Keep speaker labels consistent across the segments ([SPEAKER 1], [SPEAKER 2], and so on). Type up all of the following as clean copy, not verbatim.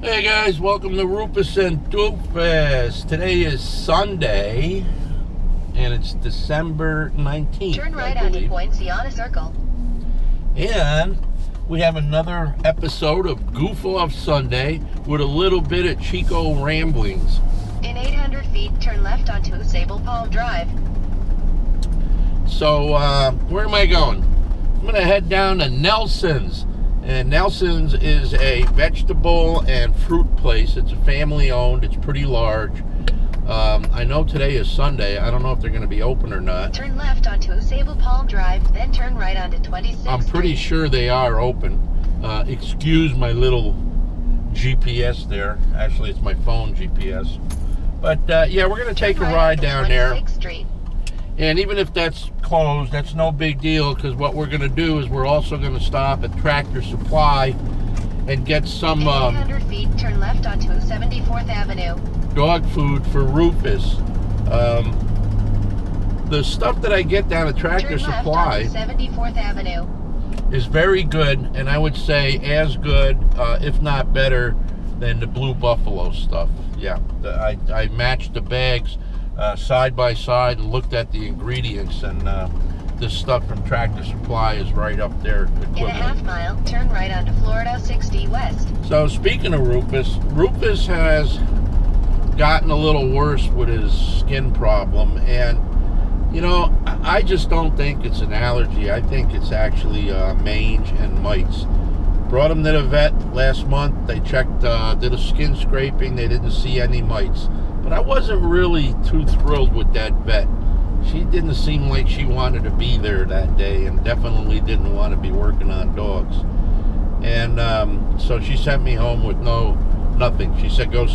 [SPEAKER 1] Hey guys, welcome to Rufus and Goof. Today is Sunday, and it's December 19th.
[SPEAKER 2] Turn right onto Point Sienna Circle.
[SPEAKER 1] And we have another episode of Goof Off Sunday with a little bit of Chico ramblings.
[SPEAKER 2] In 800 feet, turn left onto Sable Palm Drive.
[SPEAKER 1] So, where am I going? I'm going to head down to Nelson's. And Nelson's is a vegetable and fruit place. It's a family owned. It's pretty large. I know today is Sunday. I don't know if they're going to be open or not.
[SPEAKER 2] Turn left onto Sable Palm Drive, then turn right onto 26th
[SPEAKER 1] I'm pretty sure they are open. Excuse my little GPS there. Actually, it's my phone GPS. But yeah, we're going to take a ride down there.
[SPEAKER 2] Street.
[SPEAKER 1] And even if that's closed, that's no big deal, because what we're going to do is we're also going to stop at Tractor Supply and get some
[SPEAKER 2] 800 feet, turn left onto 74th Avenue.
[SPEAKER 1] Dog food for Rufus. The stuff that I get down at Tractor Supply
[SPEAKER 2] 74th Avenue
[SPEAKER 1] is very good, and I would say as good, if not better, than the Blue Buffalo stuff. Yeah, I matched the bags side by side and looked at the ingredients, and this stuff from Tractor Supply is right up there.
[SPEAKER 2] In a half mile, turn right onto Florida 60 West.
[SPEAKER 1] So speaking of Rufus has gotten a little worse with his skin problem, and you know, I just don't think it's an allergy. I think it's actually mange and mites. Brought him to the vet last month. They checked, did a skin scraping. They didn't see any mites. But I wasn't really too thrilled with that vet. She didn't seem like she wanted to be there that day, and definitely didn't want to be working on dogs. And so she sent me home with nothing. She said, go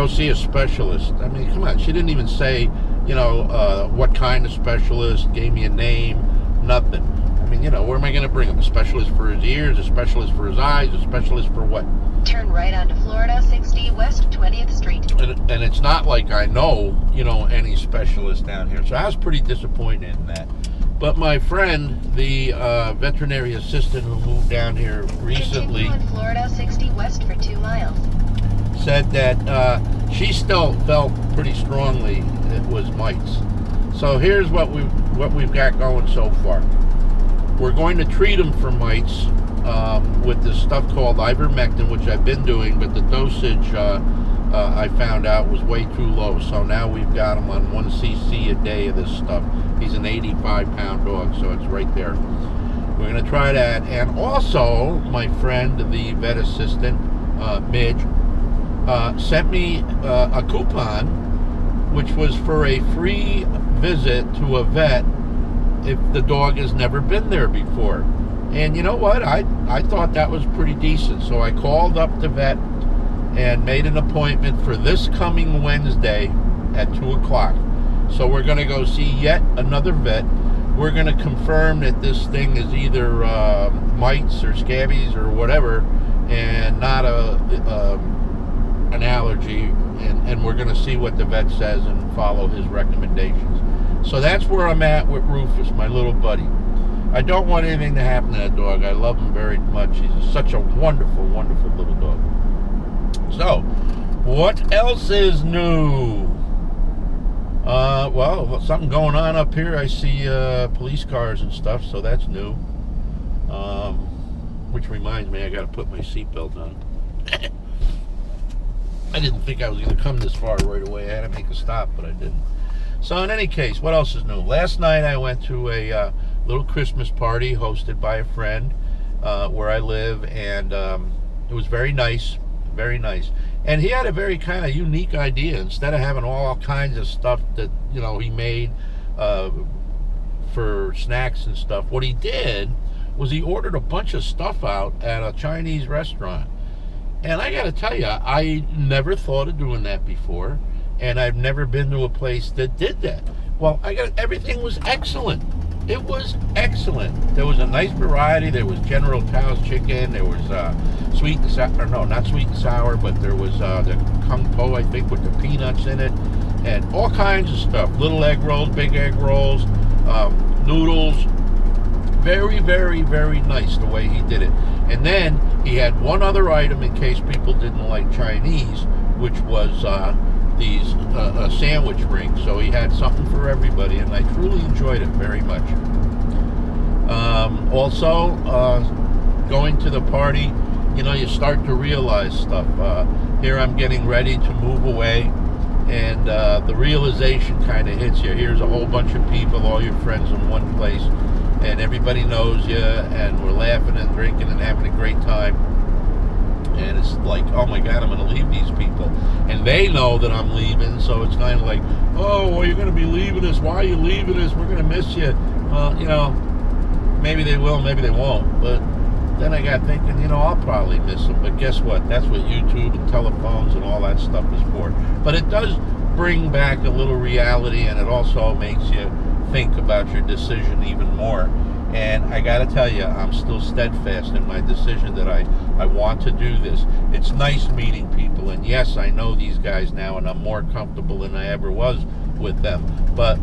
[SPEAKER 1] see a specialist. I mean, come on. She didn't even say, you know, what kind of specialist, gave me a name, nothing. I mean, you know, where am I going to bring him? A specialist for his ears, a specialist for his eyes, a specialist for what?
[SPEAKER 2] Turn right onto Florida 60 West 20th Street.
[SPEAKER 1] And it's not like I know, you know, any specialist down here. So I was pretty disappointed in that. But my friend, the veterinary assistant who moved down here recently,
[SPEAKER 2] Continue on Florida 60 West for 2 miles.
[SPEAKER 1] said that she still felt pretty strongly it was mites. So here's what we've got going so far. We're going to treat them for mites with this stuff called ivermectin, which I've been doing, but the dosage I found out was way too low. So now we've got him on 1 cc a day of this stuff. He's an 85-pound dog, so it's right there. We're going to try that. And also, my friend, the vet assistant, Midge, sent me a coupon, which was for a free visit to a vet if the dog has never been there before. And you know what? I thought that was pretty decent. So I called up the vet and made an appointment for this coming Wednesday at 2 o'clock. So we're going to go see yet another vet. We're going to confirm that this thing is either mites or scabies or whatever, and not an allergy. And we're going to see what the vet says and follow his recommendations. So that's where I'm at with Rufus, my little buddy. I don't want anything to happen to that dog. I love him very much. He's such a wonderful, wonderful little dog. So, what else is new? Well, something going on up here. I see police cars and stuff, so that's new. Which reminds me, I got to put my seatbelt on. I didn't think I was going to come this far right away. I had to make a stop, but I didn't. So in any case, what else is new? Last night I went to a little Christmas party hosted by a friend where I live, and it was very nice, very nice. And he had a very kind of unique idea. Instead of having all kinds of stuff that, you know, he made for snacks and stuff, what he did was he ordered a bunch of stuff out at a Chinese restaurant. And I got to tell you, I never thought of doing that before. And I've never been to a place that did that. Well, everything was excellent. It was excellent. There was a nice variety. There was General Tso's chicken. There was sweet and sour. No, not sweet and sour, but there was the kung po, I think, with the peanuts in it, and all kinds of stuff. Little egg rolls, big egg rolls, noodles. Very, very, very nice the way he did it. And then He had one other item in case people didn't like Chinese, which was these sandwich rings. So he had something for everybody, and I truly enjoyed it very much. Also, going to the party, you start to realize stuff. Here I'm getting ready to move away, and the realization kind of hits you. Here's a whole bunch of people, all your friends in one place, and everybody knows you, and we're laughing and drinking and having a great time. And it's like, oh my God, I'm going to leave these people. And they know that I'm leaving, so it's kind of like, oh, well, you're going to be leaving us. Why are you leaving us? We're going to miss you. Well, maybe they will, maybe they won't. But then I got thinking, I'll probably miss them. But guess what? That's what YouTube and telephones and all that stuff is for. But it does bring back a little reality, and it also makes you think about your decision even more. And I got to tell you, I'm still steadfast in my decision that I want to do this. It's nice meeting people, and yes, I know these guys now, and I'm more comfortable than I ever was with them. But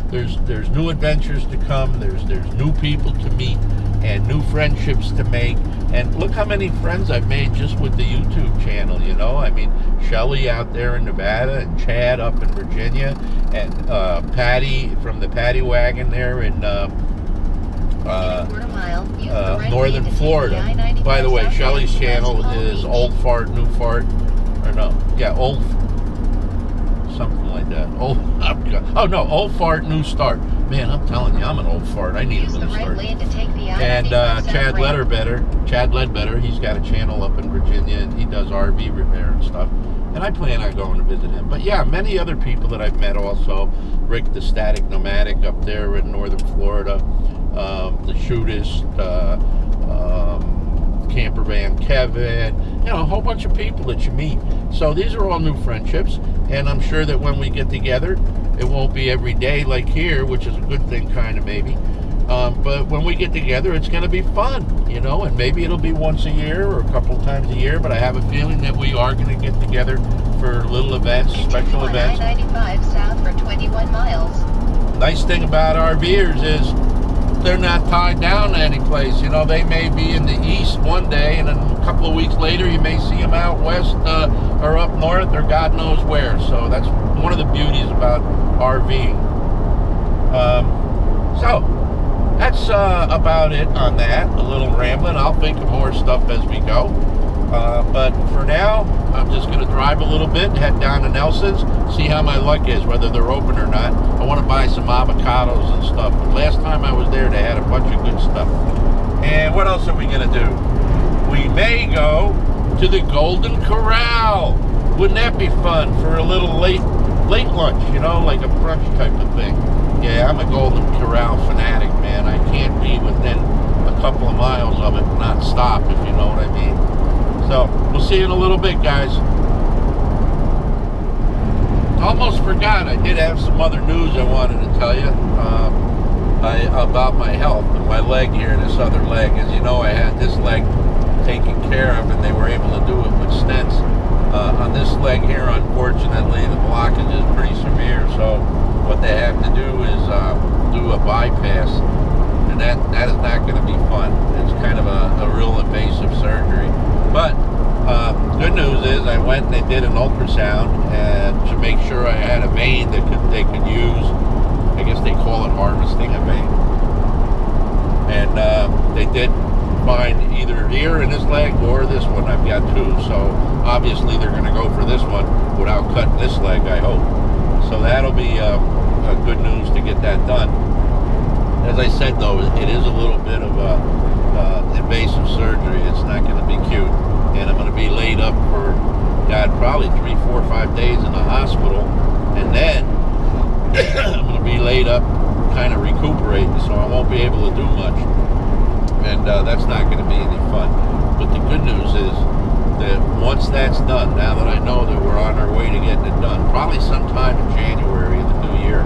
[SPEAKER 1] there's new adventures to come. There's new people to meet and new friendships to make. And look how many friends I've made just with the YouTube channel. I mean, Shelly out there in Nevada, and Chad up in Virginia, and Patty from the Paddy Wagon there in northern Florida. By the way, Shelly's channel is Old Fart, New Fart, or no, yeah, Old, something like that. Old Fart, New Start. Man, I'm telling you, I'm an old fart. I need a new start. And Chad Ledbetter, he's got a channel up in Virginia, and he does RV repair and stuff. And I plan on going to visit him. But yeah, many other people that I've met also. Rick the Static Nomadic up there in northern Florida. The Shootist, Camper Van Kevin, a whole bunch of people that you meet. So these are all new friendships, and I'm sure that when we get together, it won't be every day like here, which is a good thing, kind of, maybe. But when we get together, it's going to be fun, and maybe it'll be once a year or a couple times a year, but I have a feeling that we are going to get together for little events, special events.
[SPEAKER 2] I-95 south for 21 miles.
[SPEAKER 1] Nice thing about RVers is they're not tied down to any place. They may be in the east one day, and then a couple of weeks later you may see them out west or up north or God knows where. So that's one of the beauties about RVing. So that's about it on that. A little rambling. I'll think of more stuff as we go. But for now, I'm just going to drive a little bit, head down to Nelson's, see how my luck is, whether they're open or not. I want to buy some avocados and stuff. Last time I was there, they had a bunch of good stuff. And what else are we going to do? We may go to the Golden Corral. Wouldn't that be fun for a little late lunch, like a brunch type of thing? Yeah, I'm a Golden Corral fanatic, man. I can't be within a couple of miles of it and not stop, if you know what I mean. So, we'll see you in a little bit, guys. Almost forgot, I did have some other news I wanted to tell you about my health and my leg here, this other leg. As you know, I had this leg taken care of, and they were able to do it with stents. On this leg here, unfortunately, the blockage is pretty severe, so what they have to do is do a bypass, and that is not going to be fun. It's kind of a real invasive surgery. But good news is I went and they did an ultrasound and to make sure I had a vein that they could use. I guess they call it harvesting a vein. And they did find either here in this leg or this one. I've got two. So obviously they're going to go for this one without cutting this leg, I hope. So that'll be good news to get that done. As I said, though, it is a little bit of invasive surgery. It's not going to be cute. And I'm going to be laid up for, probably 3, 4, 5 days in the hospital. And then I'm going to be laid up kind of recuperating, so I won't be able to do much. And that's not going to be any fun. But the good news is that once that's done, now that I know that we're on our way to getting it done, probably sometime in January of the new year,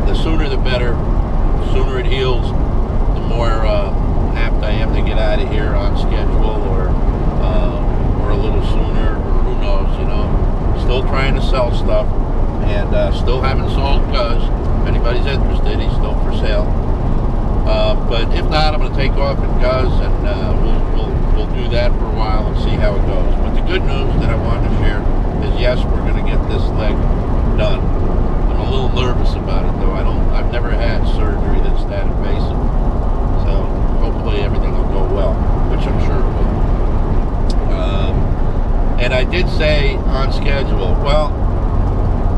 [SPEAKER 1] the sooner the better. The sooner it heals, the more apt I am to get out of here on schedule, or a little sooner, or who knows, Still trying to sell stuff, and still haven't sold Cuz. If anybody's interested, he's still for sale. But if not, I'm going to take off in Guz, and we'll do that for a while and see how it goes. But the good news that I wanted to share is, yes, we're going to get this leg done. I'm a little nervous about it, though. I've never had surgery that's that invasive, so hopefully everything will go well, which I'm sure it will. And I did say on schedule, well,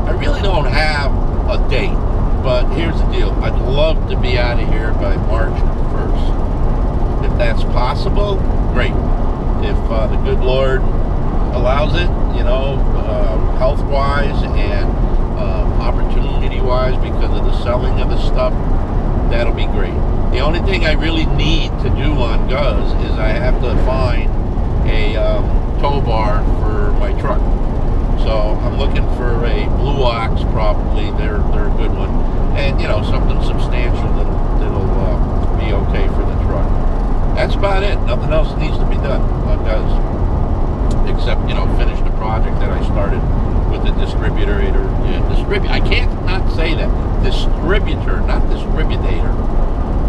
[SPEAKER 1] I really don't have a date, but here's the deal. I'd love to be out of here by March 1st. If that's possible, great. If the good Lord allows it, health-wise and opportunity-wise, because of the selling of the stuff, that'll be great. The only thing I really need to do on Guz is I have to find a tow bar for my truck. So I'm looking for a Blue Ox, probably. They're a good one, and something substantial that'll be okay for the truck. That's about it. Nothing else needs to be done on Guz, except finish the project that I started with the distributor. I can't not say that. Distributor, not distributor.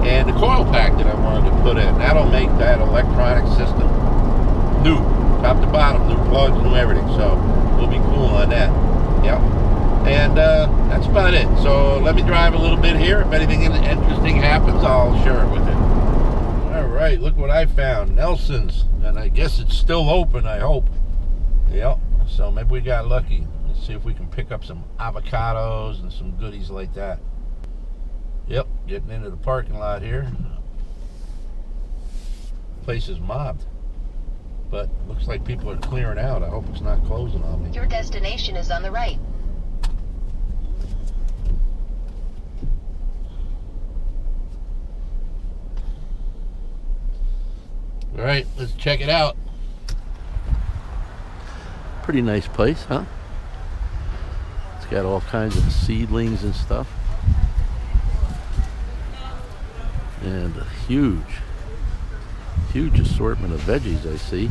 [SPEAKER 1] And the coil pack that I wanted to put in, that'll make that electronic system new, top to bottom, new plugs, new everything. So we'll be cool on that. Yep. And that's about it. So let me drive a little bit here. If anything interesting happens, I'll share it with you. All right, look what I found. Nelson's, and I guess it's still open, I hope. Yep. So maybe we got lucky. Let's see if we can pick up some avocados and some goodies like that. Yep, getting into the parking lot here. Place is mobbed, but looks like people are clearing out. I hope it's not closing on me.
[SPEAKER 2] Your destination is on the right.
[SPEAKER 1] All right, let's check it out. Pretty nice place, huh? It's got all kinds of seedlings and stuff. And a huge assortment of veggies I see.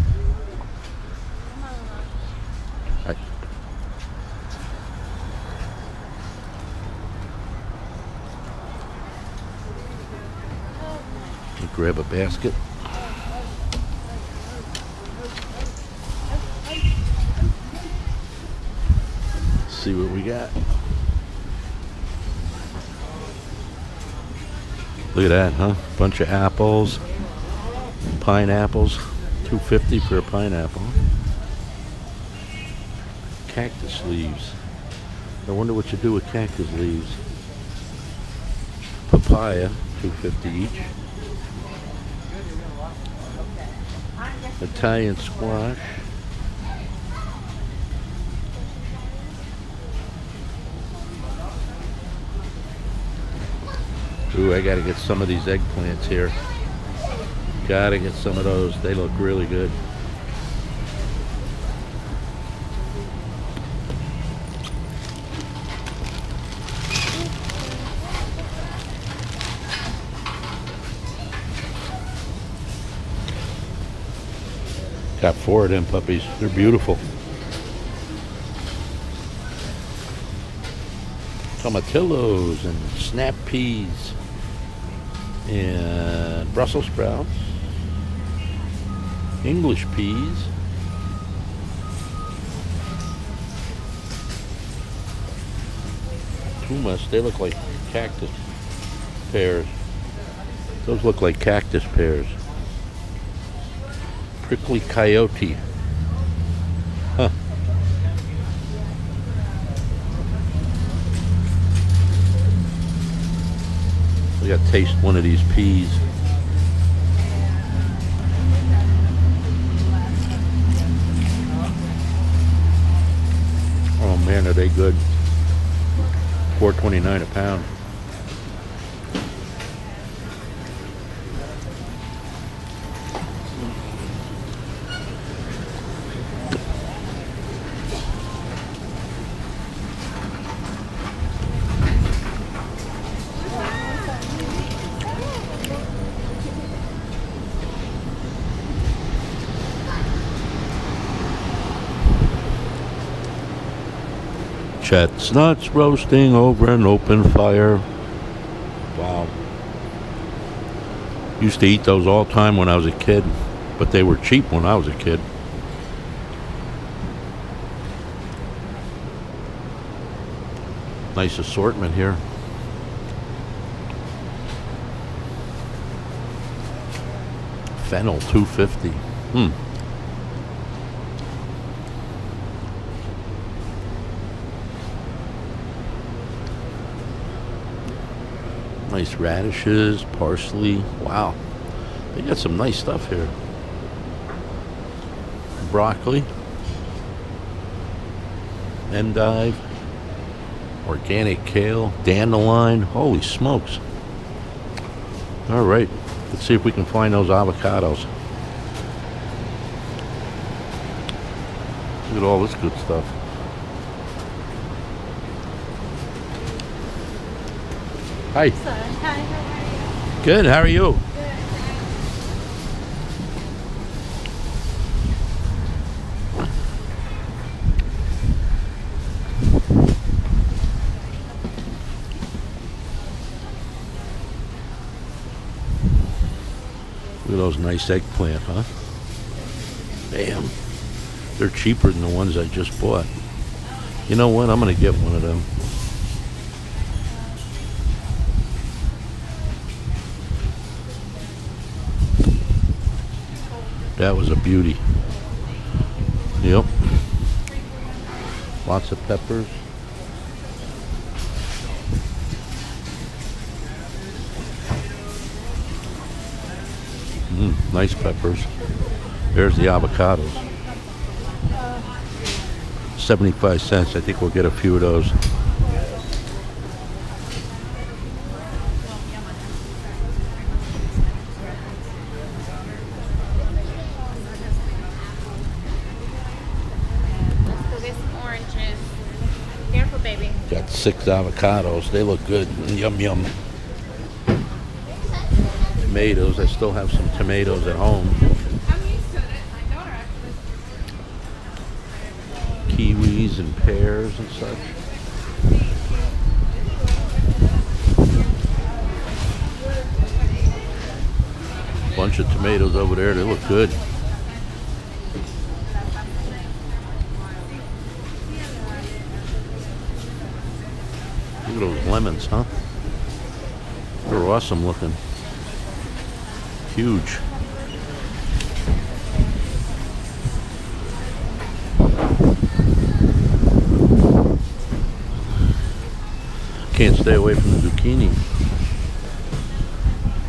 [SPEAKER 1] Grab a basket. See what we got. Look at that, huh? Bunch of apples, pineapples, $2.50 for a pineapple. Cactus leaves. I wonder what you do with cactus leaves. Papaya, $2.50 each. Italian squash. Ooh, I gotta get some of these eggplants here. Gotta get some of those. They look really good. Got 4 of them puppies. They're beautiful. Tomatillos and snap peas and Brussels sprouts, English peas, tumas. They look like cactus pears. Those look like cactus pears. Prickly coyote. Huh. We gotta taste one of these peas. Oh man, are they good. $4.29 a pound. Chestnuts roasting over an open fire. Wow. Used to eat those all the time when I was a kid, but they were cheap when I was a kid. Nice assortment here. Fennel, $2.50. Nice radishes, parsley. Wow, they got some nice stuff here. Broccoli, endive, organic kale, dandelion. Holy smokes. All right, let's see if we can find those avocados. Look at all this good stuff. Hi.
[SPEAKER 3] Hi, how are you?
[SPEAKER 1] Good, how are you?
[SPEAKER 3] Good.
[SPEAKER 1] Look at those nice eggplant, huh? Damn. They're cheaper than the ones I just bought. You know what? I'm going to get one of them. That was a beauty. Yep. Lots of peppers. Nice peppers. There's the avocados. 75 cents. I think we'll get a few of those.
[SPEAKER 3] Let's go get some oranges. Careful, baby.
[SPEAKER 1] Got 6 avocados. They look good. Yum, yum. Tomatoes. I still have some tomatoes at home.
[SPEAKER 3] I'm used to it. My daughter actually.
[SPEAKER 1] Kiwis and pears and such. Bunch of tomatoes over there. They look good. Look at those lemons, huh? They're awesome looking. Huge. Can't stay away from the zucchini.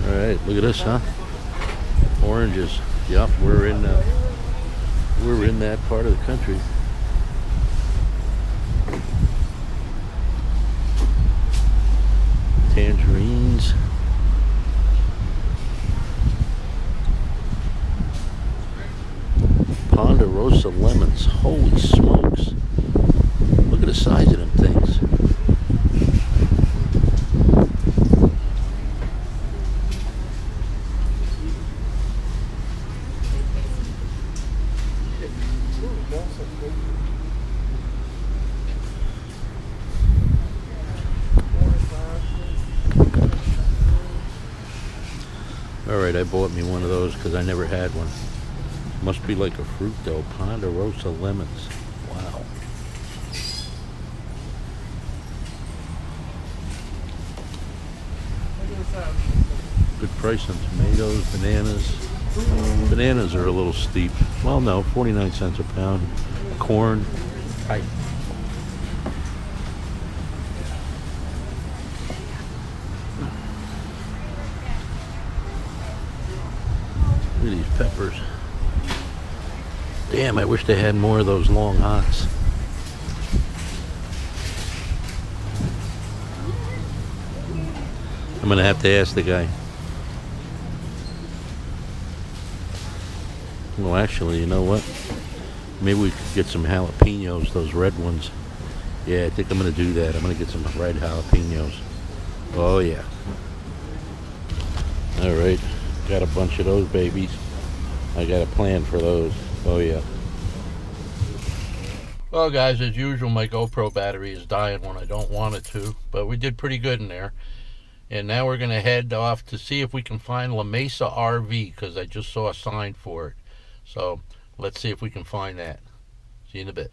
[SPEAKER 1] All right, look at this, huh? Oranges. Yep, we're in that part of the country. Tangerines. Ponderosa lemons. Holy smokes. Look at the size of them things. Alright, I bought me one of those because I never had one. Must be like a fruit though. Ponderosa lemons. Wow. Good price on tomatoes, bananas. Bananas are a little steep. Well, no, 49 cents a pound. Corn. Hi. Look at these peppers. Damn, I wish they had more of those long hots. I'm gonna have to ask the guy. Well, actually, you know what? Maybe we could get some jalapenos, those red ones. Yeah, I think I'm gonna do that. I'm gonna get some red jalapenos. Oh yeah. All right, got a bunch of those babies. I got a plan for those. Oh yeah. Well guys, as usual, my GoPro battery is dying when I don't want it to, but we did pretty good in there. And now we're going to head off to see if we can find La Mesa RV, because I just saw a sign for it. So let's see if we can find that. See you in a bit.